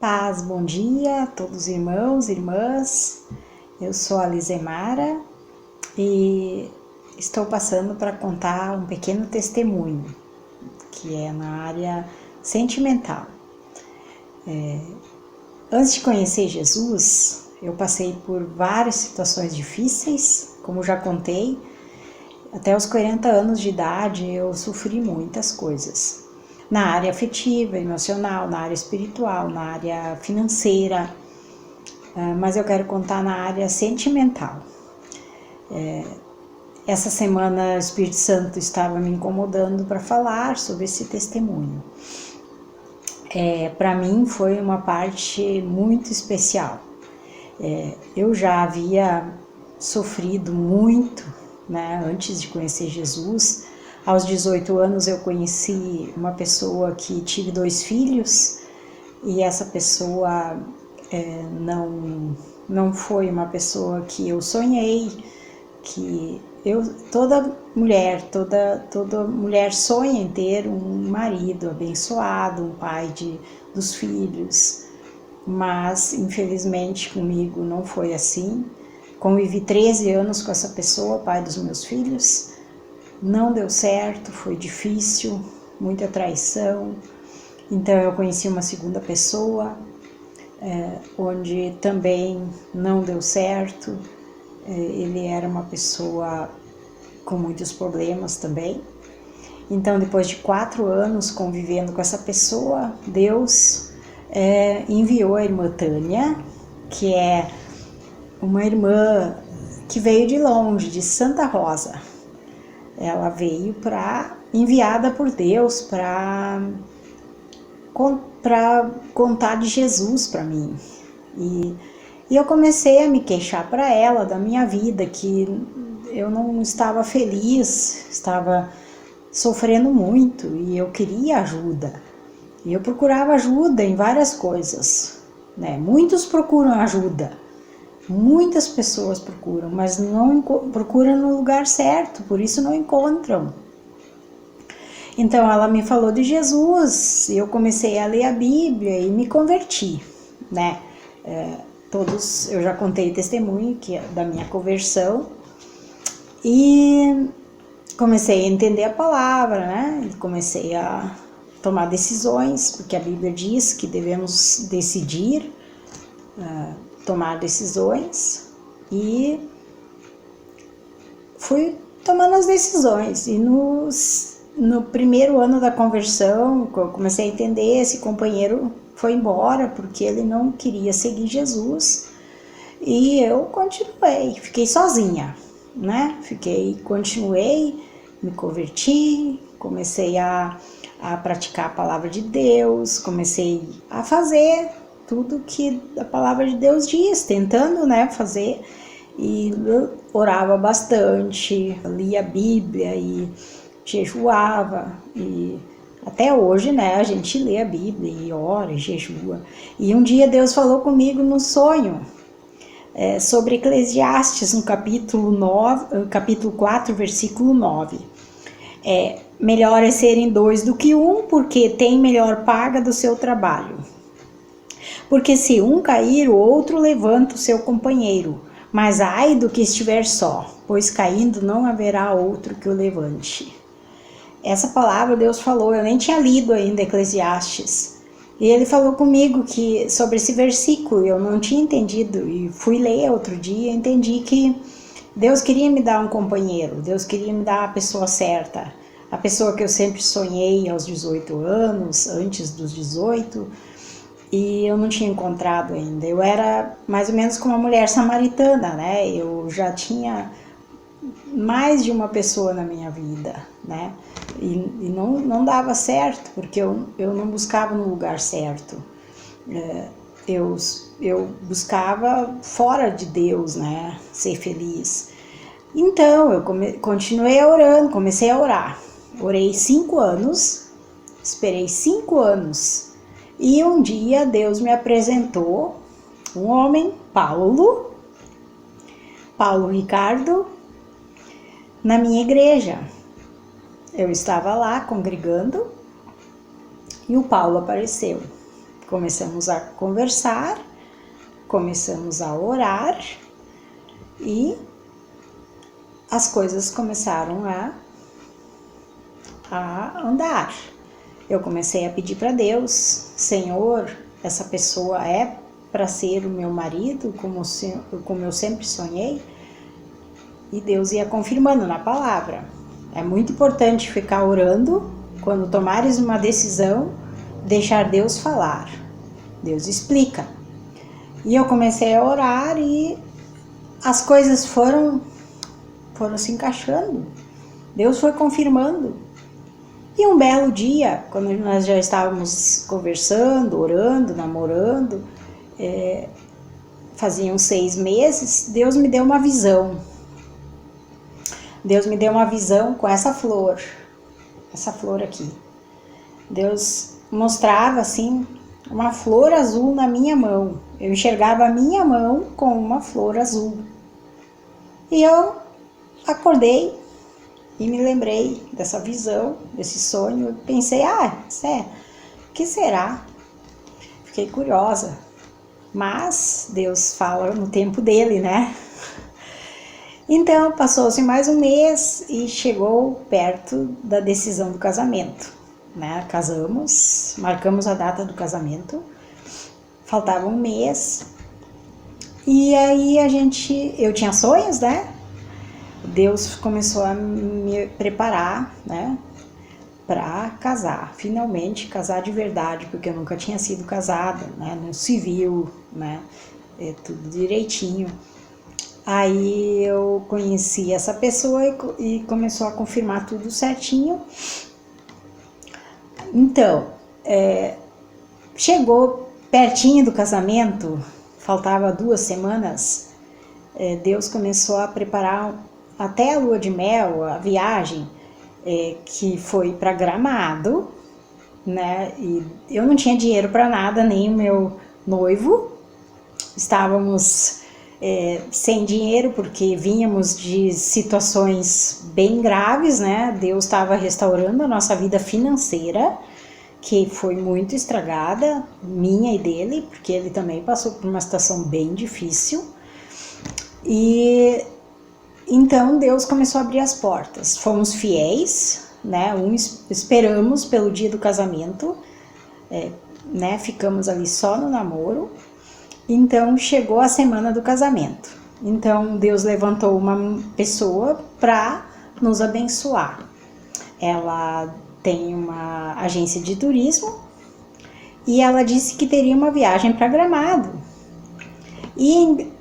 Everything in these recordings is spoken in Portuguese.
Paz, bom dia a todos os irmãos e irmãs. Eu sou a Lisemara e estou passando para contar um pequeno testemunho, que é na área sentimental. Antes de conhecer Jesus, eu passei por várias situações difíceis, como já contei. Até os 40 anos de idade eu sofri muitas coisas. Na área afetiva, emocional, na área espiritual, na área financeira, mas eu quero contar na área sentimental. Essa semana o Espírito Santo estava me incomodando para falar sobre esse testemunho. Para mim foi uma parte muito especial. Eu já havia sofrido muito, né, antes de conhecer Jesus. Aos 18 anos eu conheci uma pessoa que tive 2 filhos e essa pessoa não foi uma pessoa que eu sonhei, toda mulher sonha em ter um marido abençoado, um pai dos filhos, mas infelizmente comigo não foi assim. Convivi 13 anos com essa pessoa, pai dos meus filhos. Não deu certo, foi difícil, muita traição. Então eu conheci uma segunda pessoa, onde também não deu certo. Ele era uma pessoa com muitos problemas também. Então depois de 4 anos convivendo com essa pessoa, Deus enviou a irmã Tânia, que é uma irmã que veio de longe, de Santa Rosa. Ela veio enviada por Deus para contar de Jesus para mim. E eu comecei a me queixar para ela da minha vida, que eu não estava feliz, estava sofrendo muito e eu queria ajuda. E eu procurava ajuda em várias coisas, né? Muitos procuram ajuda. Muitas pessoas procuram, mas não procuram no lugar certo, por isso não encontram. Então ela me falou de Jesus, e eu comecei a ler a Bíblia e me converti, né? Eu já contei testemunho da minha conversão e comecei a entender a palavra, né? E comecei a tomar decisões, porque a Bíblia diz que devemos decidir, tomar decisões, e fui tomando as decisões. E no primeiro ano da conversão, eu comecei a entender, esse companheiro foi embora porque ele não queria seguir Jesus, e eu continuei, fiquei sozinha, né? Continuei, me converti, comecei a praticar a palavra de Deus, comecei a fazer tudo que a palavra de Deus diz, tentando, né, fazer, e orava bastante, lia a Bíblia e jejuava, e até hoje, né, a gente lê a Bíblia e ora e jejua. E um dia Deus falou comigo no sonho, sobre Eclesiastes, no capítulo 4, versículo 9. Melhor é serem 2 do que 1, porque tem melhor paga do seu trabalho. Porque se um cair, o outro levanta o seu companheiro, mas ai do que estiver só, pois caindo não haverá outro que o levante. Essa palavra Deus falou, eu nem tinha lido ainda Eclesiastes, e ele falou comigo sobre esse versículo, eu não tinha entendido, e fui ler outro dia e entendi que Deus queria me dar um companheiro, Deus queria me dar a pessoa certa, a pessoa que eu sempre sonhei aos 18 anos, antes dos 18, e eu não tinha encontrado ainda. Eu era mais ou menos como uma mulher samaritana, né? Eu já tinha mais de uma pessoa na minha vida, né? E não dava certo, porque eu não buscava no lugar certo. Eu buscava fora de Deus, né? Ser feliz. Então, eu continuei orando, comecei a orar. Orei 5 anos, esperei 5 anos. E um dia Deus me apresentou um homem, Paulo Ricardo, na minha igreja. Eu estava lá congregando e o Paulo apareceu Começamos a conversar, começamos a orar e as coisas começaram a andar. Eu comecei a pedir para Deus: Senhor, essa pessoa é para ser o meu marido, como eu sempre sonhei? E Deus ia confirmando na palavra. É muito importante ficar orando quando tomares uma decisão, deixar Deus falar. Deus explica. E eu comecei a orar e as coisas foram se encaixando. Deus foi confirmando. E um belo dia, quando nós já estávamos conversando, orando, namorando, faziam 6 meses, Deus me deu uma visão. Deus me deu uma visão com essa flor aqui. Deus mostrava assim uma flor azul na minha mão. Eu enxergava a minha mão com uma flor azul. E eu acordei e me lembrei dessa visão, desse sonho. Eu pensei, o que será? Fiquei curiosa. Mas Deus fala no tempo dele, né? Então, passou-se mais um mês e chegou perto da decisão do casamento, né? Casamos, marcamos a data do casamento, faltava um mês. E aí eu tinha sonhos, né? Deus começou a me preparar, né? Para casar, finalmente casar de verdade, porque eu nunca tinha sido casada, né? No civil, né? Tudo direitinho. Aí eu conheci essa pessoa e começou a confirmar tudo certinho. Então, chegou pertinho do casamento, faltava 2 semanas, Deus começou a preparar até a lua de mel, a viagem, que foi para Gramado, né? E eu não tinha dinheiro para nada, nem o meu noivo. Estávamos sem dinheiro porque vínhamos de situações bem graves, né? Deus estava restaurando a nossa vida financeira, que foi muito estragada, minha e dele, porque ele também passou por uma situação bem difícil. E então Deus começou a abrir as portas. Fomos fiéis, né? Esperamos pelo dia do casamento, né? Ficamos ali só no namoro. Então chegou a semana do casamento. Então Deus levantou uma pessoa para nos abençoar. Ela tem uma agência de turismo e ela disse que teria uma viagem para Gramado.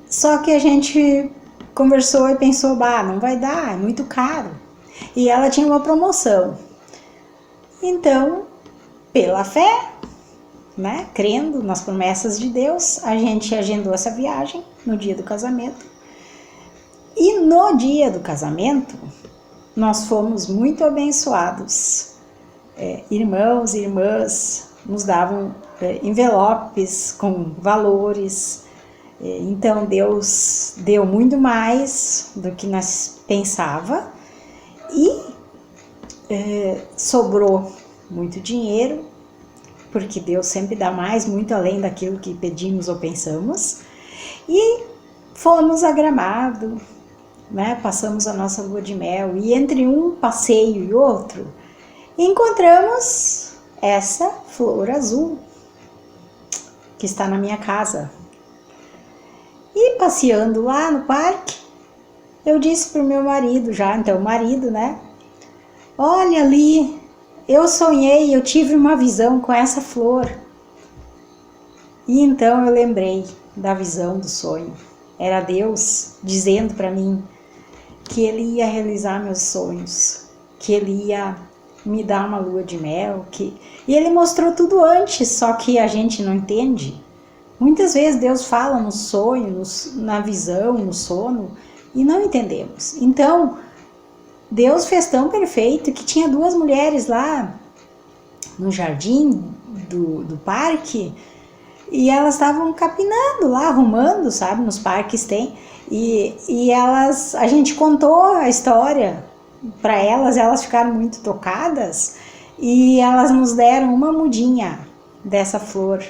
Só que a gente conversou e pensou, não vai dar, é muito caro. E ela tinha uma promoção. Então, pela fé, né, crendo nas promessas de Deus, a gente agendou essa viagem no dia do casamento. E no dia do casamento, nós fomos muito abençoados. Irmãos e irmãs nos davam envelopes com valores. Então Deus deu muito mais do que nós pensava e sobrou muito dinheiro, porque Deus sempre dá mais, muito além daquilo que pedimos ou pensamos. E fomos a Gramado, né? Passamos a nossa lua de mel e entre um passeio e outro encontramos essa flor azul que está na minha casa. E passeando lá no parque, eu disse pro meu marido, marido, né? Olha ali, eu sonhei, eu tive uma visão com essa flor. E então eu lembrei da visão do sonho. Era Deus dizendo para mim que Ele ia realizar meus sonhos, que Ele ia me dar uma lua de mel. E Ele mostrou tudo antes, só que a gente não entende. Muitas vezes Deus fala no sonho, na visão, no sono, e não entendemos. Então, Deus fez tão perfeito que tinha 2 mulheres lá no jardim do parque e elas estavam capinando lá, arrumando, sabe? Nos parques tem. E a gente contou a história para elas ficaram muito tocadas e elas nos deram uma mudinha dessa flor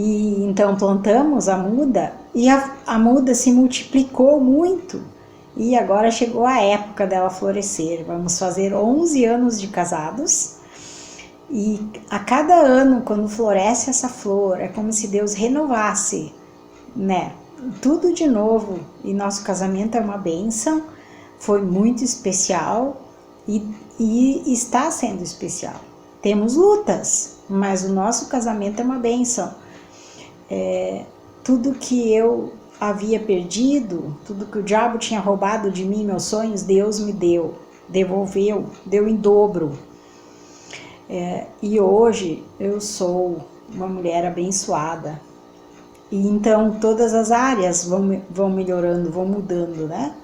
E então plantamos a muda e a muda se multiplicou muito. E agora chegou a época dela florescer. Vamos fazer 11 anos de casados. E a cada ano, quando floresce essa flor, é como se Deus renovasse, né? Tudo de novo. E nosso casamento é uma bênção. Foi muito especial e está sendo especial. Temos lutas, mas o nosso casamento é uma bênção. Tudo que eu havia perdido, tudo que o diabo tinha roubado de mim, meus sonhos, Deus me deu, devolveu, deu em dobro. E hoje eu sou uma mulher abençoada. E então todas as áreas vão melhorando, vão mudando, né?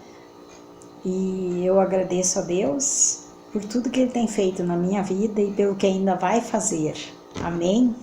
E eu agradeço a Deus por tudo que Ele tem feito na minha vida e pelo que ainda vai fazer. Amém?